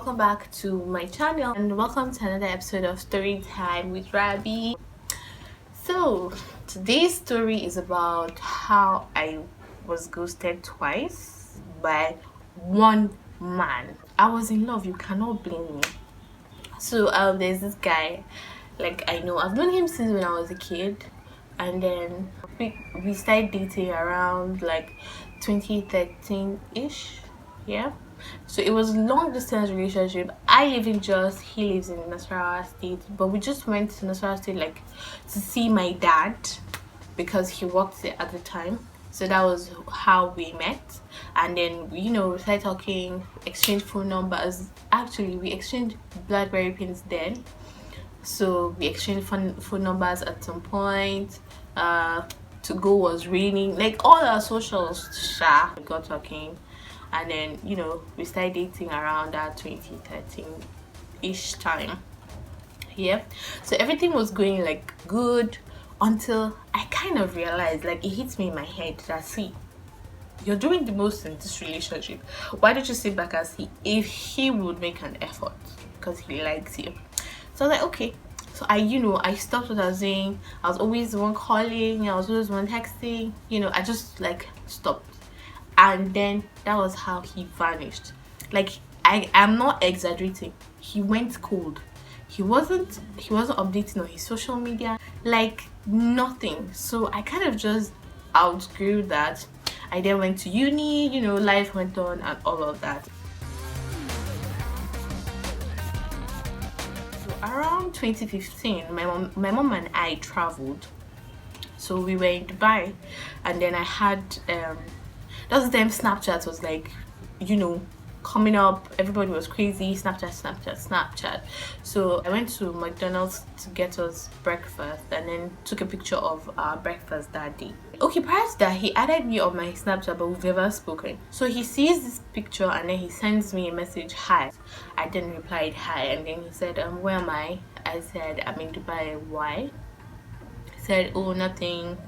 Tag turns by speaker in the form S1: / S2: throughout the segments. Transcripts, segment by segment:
S1: welcome back to my channel and welcome to another episode of Story Time with Rabi. So today's story is about how I was ghosted twice by one man. I was in love, you cannot blame me. So there's this guy, like I've known him since when I was a kid, and then we started dating around like 2013-ish. Yeah, so it was long distance relationship. I live in Jos, he lives in Nasarawa State, but we just went to Nasarawa State like to see my dad because he worked there at the time. So that was how we met, and then we started talking, exchanged phone numbers. Actually, we exchanged BlackBerry pins then, so we exchanged phone numbers at some point. To go was raining, like all our socials. We got talking, and then we started dating around that 2013-ish time. Yeah, so everything was going like good until I kind of realized, like, it hits me in my head that, see, you're doing the most in this relationship. Why don't you sit back and see if he would make an effort because he likes you? So I was like, okay. So I stopped what I was doing. I was always the one calling, I was always the one texting, I just like stopped. And then that was how he vanished. Like, I'm not exaggerating. He went cold. He wasn't updating on his social media, like nothing. So I kind of just outgrew that. I then went to uni, life went on and all of that. So around 2015, my mom and I traveled. So we were in Dubai, and then I had that was the time Snapchat was like, coming up. Everybody was crazy. Snapchat. So I went to McDonald's to get us breakfast and then took a picture of our breakfast that day. Okay, prior to that, he added me on my Snapchat, but we've never spoken. So he sees this picture and then he sends me a message, hi. I then replied hi, and then he said, where am I? I said, I'm in Dubai. Why? He said, oh, nothing.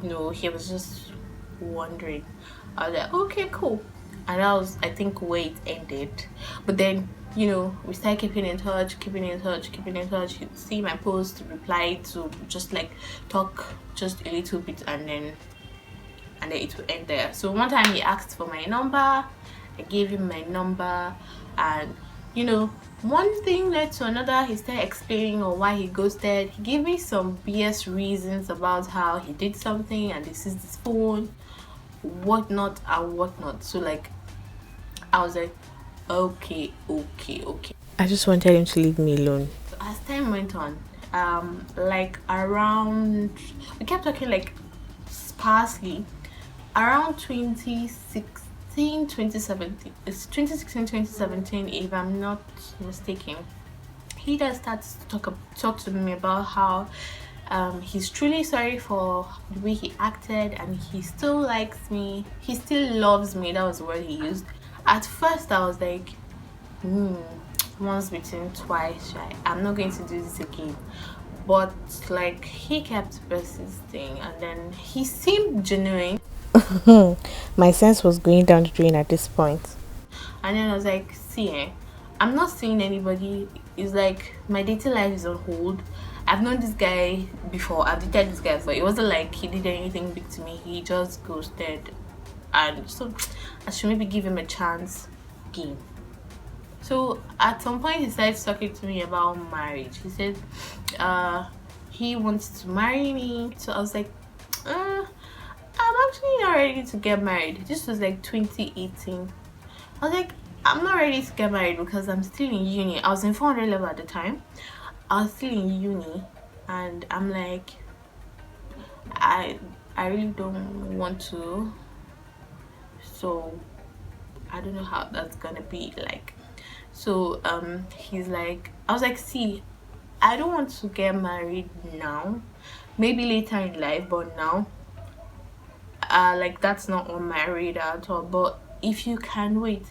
S1: He was just wondering. I was like, okay, cool. And that was, I think, where it ended. But then we started keeping in touch. He'd see my post, reply to, just like talk just a little bit, and then it would end there. So one time he asked for my number, I gave him my number, and one thing led to another. He started explaining on why he ghosted. He gave me some BS reasons about how he did something and this is his phone, whatnot. So like, I was like, okay. I just wanted him to leave me alone. So as time went on, like around, we kept talking like sparsely. Around 2017, if I'm not mistaken, he just starts to talk to me about how he's truly sorry for the way he acted, and he still likes me, he still loves me. That was the word he used. At first I was like, once bitten, twice shy, I'm not going to do this again. But like, he kept persisting, and then he seemed genuine.
S2: My sense was going down the drain at this point.
S1: And then I was like, see, I'm not seeing anybody. It's like my dating life is on hold. I've known this guy before, I've dated this guy before. It wasn't like he did anything big to me, he just ghosted. And so I should maybe give him a chance again. So at some point he started talking to me about marriage. He said he wants to marry me. So I was like, I'm actually not ready to get married. This was like 2018. I was like, I'm not ready to get married because I'm still in uni. I was in 400 level at the time. I was still in uni, and I'm like, I really don't want to. So I don't know how that's gonna be like. So he's like, I was like, see, I don't want to get married now, maybe later in life, but now like, that's not on my radar at all. But if you can wait.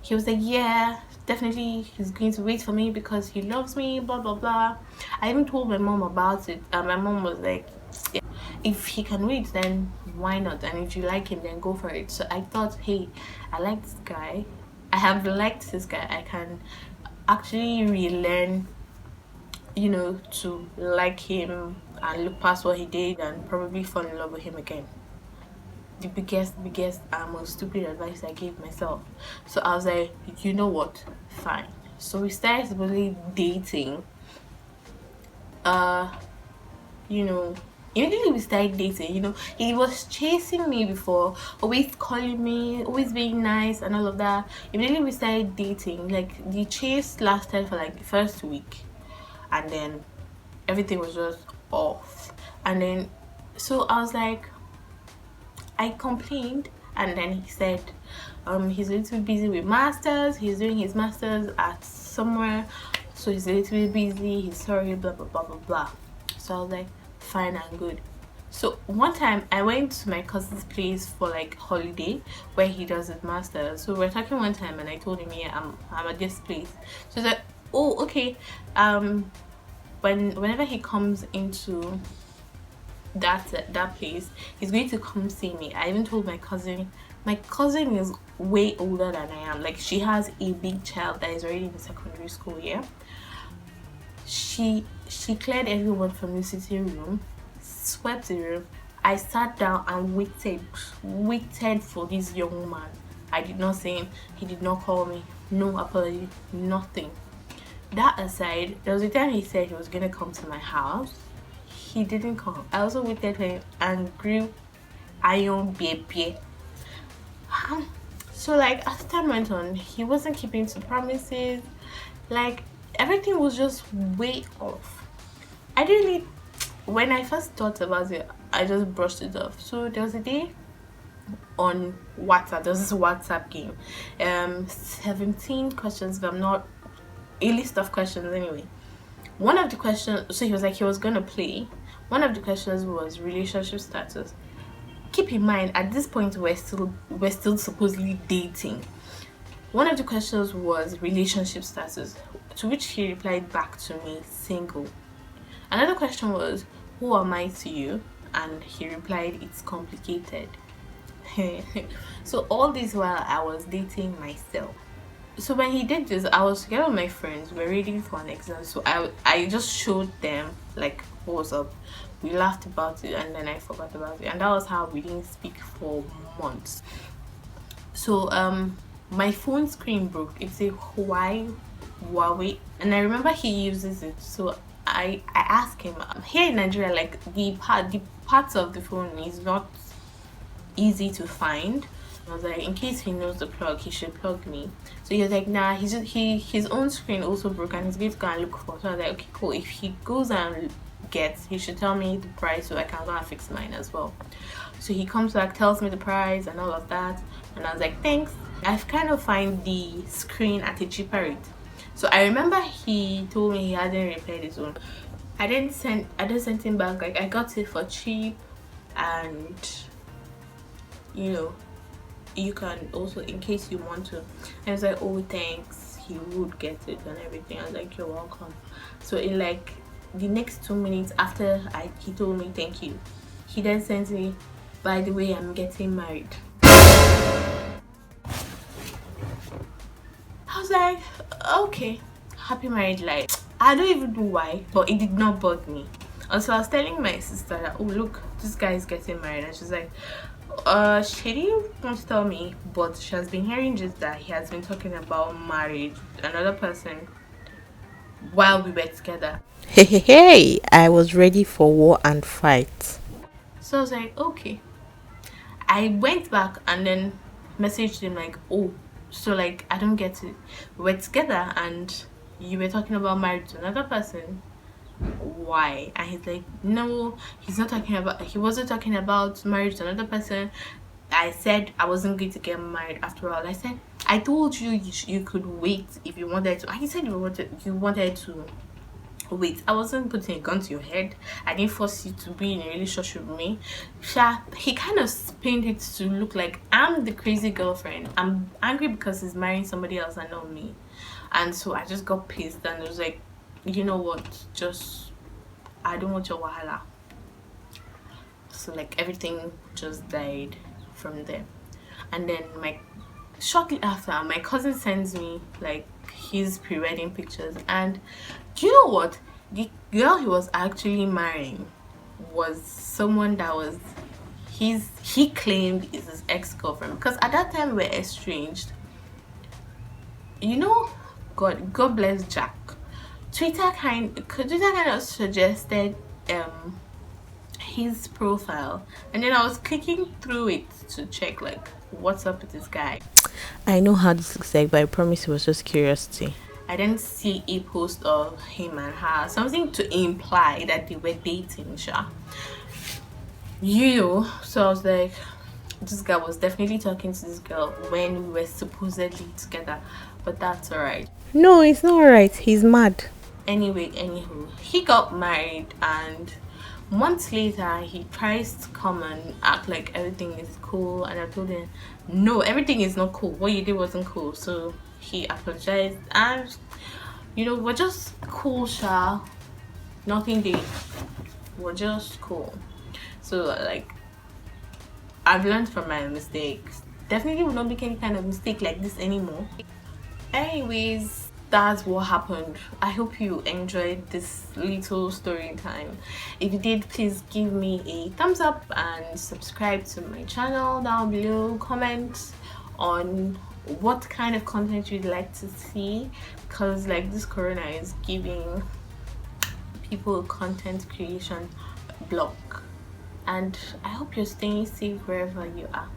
S1: He was like, yeah, definitely he's going to wait for me because he loves me, blah blah blah. I even told my mom about it, and my mom was like, yeah, if he can wait, then why not? And if you like him, then go for it. So I thought, hey, I like this guy, I have liked this guy. I can actually relearn, to like him and look past what he did and probably fall in love with him again. The biggest most stupid advice I gave myself. So I was like, you know what? Fine. So we started really dating. Uh, you know, immediately we started dating. He was chasing me before, always calling me, always being nice and all of that. Immediately we started dating. Like the chase lasted for like the first week, and then everything was just off. And then so I was like, I complained, and then he said, he's a little bit busy with masters. He's doing his masters at somewhere, so he's a little bit busy. He's sorry, blah blah blah blah blah. So I was like, fine and good. So one time I went to my cousin's place for like holiday where he does his masters. So we're talking one time, and I told him, yeah, I'm at this place. So he's like, oh, okay. Whenever he comes into that place, he's going to come see me. I even told my cousin is way older than I am. Like, she has a big child that is already in secondary school. Yeah, she cleared everyone from the sitting room, swept the room. I sat down and waited for this young man. I did not see him. He did not call me. No apology, nothing. That aside, there was a time he said he was gonna come to my house. He didn't come. I also waited for him and grew iron baby. So like as time went on, he wasn't keeping to promises. Like everything was just way off. I didn't really, when I first thought about it, I just brushed it off. So there was a day on WhatsApp. There was this WhatsApp game. 17 questions, if I'm not, a list of questions anyway. One of the questions, so he was like he was gonna play. One of the questions was relationship status. Keep in mind, at this point we're still supposedly dating. One of the questions was relationship status, to which he replied back to me, single. Another question was, who am I to you? And he replied, it's complicated. So all this while I was dating myself. So when he did this, I was together with my friends. We were reading for an exam, so I just showed them like what was up. We laughed about it, and then I forgot about it, and that was how we didn't speak for months. So my phone screen broke. It's a Huawei, and I remember he uses it. So I asked him, here in Nigeria, like the parts of the phone is not easy to find. I was like, in case he knows the plug, he should plug me. So he was like, nah, his own screen also broke and he's going to go and look for. So I was like, okay, cool. If he goes and gets, he should tell me the price so I can go and fix mine as well. So he comes back, tells me the price and all of that, and I was like, thanks. I've kind of find the screen at a cheaper rate. So I remember he told me he hadn't repaired his own. I didn't send him back. Like I got it for cheap, and you can also, in case you want to. And I was like, oh thanks, he would get it and everything. I was like, you're welcome. So in like the next 2 minutes after he told me thank you, he then sent me, by the way, I'm getting married. I was like, okay, happy married life. I don't even know why, but it did not bug me. And so I was telling my sister that, oh look, this guy is getting married, and she's like, she didn't want to tell me, but she has been hearing just that he has been talking about marriage, another person, while we were together.
S2: Hey, hey, hey! I was ready for war and fight.
S1: So I was like, okay. I went back and then messaged him like, oh, so like I don't get it. We were together and you were talking about marriage to another person. Why? And he's like, no, he wasn't talking about marriage to another person. I said I wasn't going to get married after all. I said, I told you you could wait if you wanted to. And he said you wanted to wait. I wasn't putting a gun to your head. I didn't force you to be in a relationship with me. He kind of spined it to look like I'm the crazy girlfriend. I'm angry because he's marrying somebody else and not me. And so I just got pissed and was like, you know what, just I don't want your wahala. So like everything just died from there. And then shortly after, my cousin sends me like his pre-wedding pictures, and do you know what? The girl he was actually marrying was someone that was he claimed is his ex-girlfriend, because at that time we're estranged. You know, God bless Jack. Twitter kind of suggested his profile, and then I was clicking through it to check like what's up with this guy.
S2: I know how this looks like, but I promise it was just curiosity.
S1: I didn't see a post of him and her, something to imply that they were dating, sure. So I was like, this guy was definitely talking to this girl when we were supposedly together, but that's alright.
S2: No, it's not alright. He's mad.
S1: Anyway, anywho, he got married, and months later he tries to come and act like everything is cool, and I told him no, everything is not cool. What you did wasn't cool. So he apologized, and we're just cool, sha. Nothing deep. We're just cool. So like, I've learned from my mistakes. Definitely will not make any kind of mistake like this anymore. Anyways, that's what happened. I hope you enjoyed this little story time. If you did, please give me a thumbs up and subscribe to my channel down below. Comment on what kind of content you'd like to see, because like this corona is giving people a content creation block. And I hope you're staying safe wherever you are.